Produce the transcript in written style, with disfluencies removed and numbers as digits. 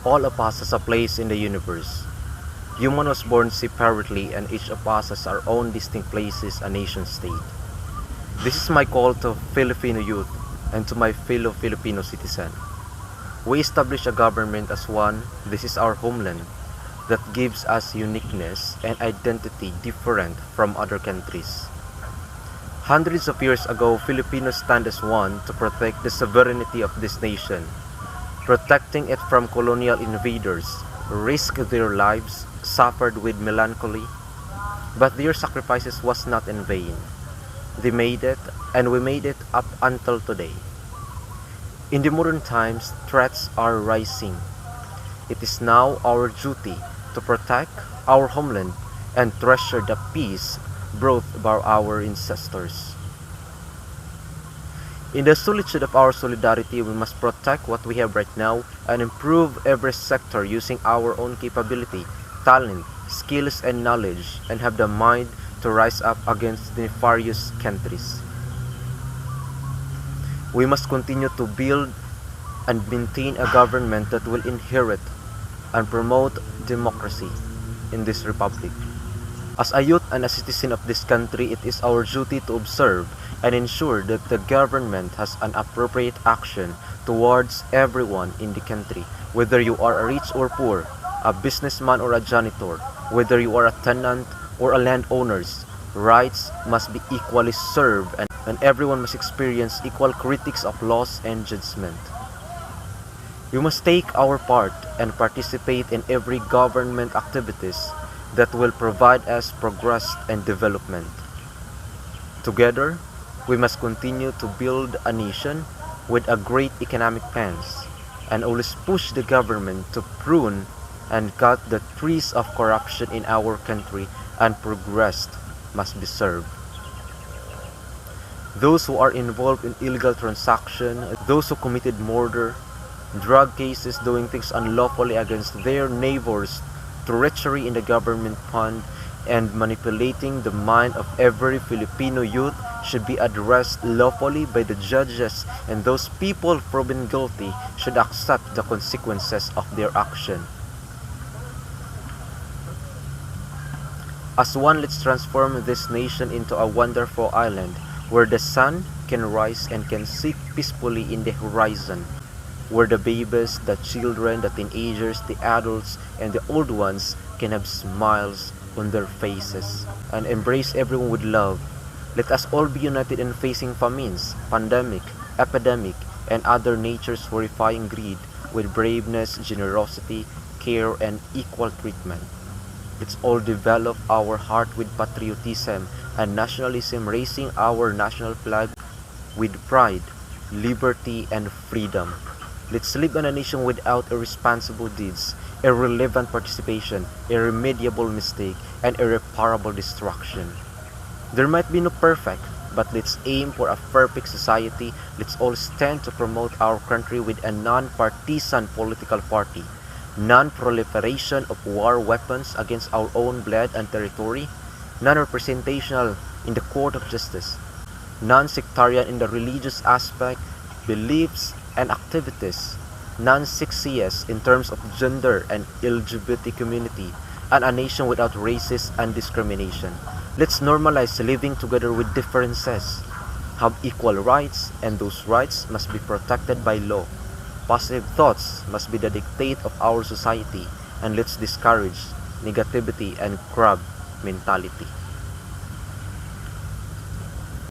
All of us has a place in the universe. Human was born separately and each of us has our own distinct places and nation state. This is my call to Filipino youth and to my fellow Filipino citizen. We establish a government as one, this is our homeland, that gives us uniqueness and identity different from other countries. Hundreds of years ago, Filipinos stand as one to protect the sovereignty of this nation, protecting it from colonial invaders, risked their lives, suffered with melancholy, but their sacrifices was not in vain. They made it, and we made it up until today. In the modern times, threats are rising. It is now our duty to protect our homeland and treasure the peace brought by our ancestors. In the solitude of our solidarity, we must protect what we have right now and improve every sector using our own capability, talent, skills, and knowledge, and have the mind to rise up against the nefarious countries. We must continue to build and maintain a government that will inherit and promote democracy in this republic. As a youth and a citizen of this country, it is our duty to observe and ensure that the government has an appropriate action towards everyone in the country, whether you are rich or poor, a businessman or a janitor, whether you are a tenant or a landowner. Rights must be equally served and everyone must experience equal critics of laws and judgment. We must take our part and participate in every government activities that will provide us progress and development. Together, we must continue to build a nation with a great economic plans and always push the government to prune and cut the trees of corruption in our country, and progress must be served. Those who are involved in illegal transaction, those who committed murder, drug cases, doing things unlawfully against their neighbors, treachery in the government fund, and manipulating the mind of every Filipino youth should be addressed lawfully by the judges, and those people proven guilty should accept the consequences of their action. As one, let's transform this nation into a wonderful island where the sun can rise and can sit peacefully in the horizon, where the babies, the children, the teenagers, the adults, and the old ones can have smiles on their faces and embrace everyone with love. Let us all be united in facing famines, pandemic, epidemic, and other nature's horrifying greed with braveness, generosity, care, and equal treatment. Let's all develop our heart with patriotism and nationalism, raising our national flag with pride, liberty, and freedom. Let's live in a nation without irresponsible deeds, irrelevant participation, irremediable mistake, and irreparable destruction. There might be no perfect, but let's aim for a perfect society. Let's all stand to promote our country with a non-partisan political party, non-proliferation of war weapons against our own blood and territory, non-representational in the court of justice, non-sectarian in the religious aspect, beliefs, and activities, non-sexist in terms of gender and LGBT community, and a nation without racism and discrimination. Let's normalize living together with differences, have equal rights, and those rights must be protected by law. Positive thoughts must be the dictate of our society, and let's discourage negativity and crab mentality.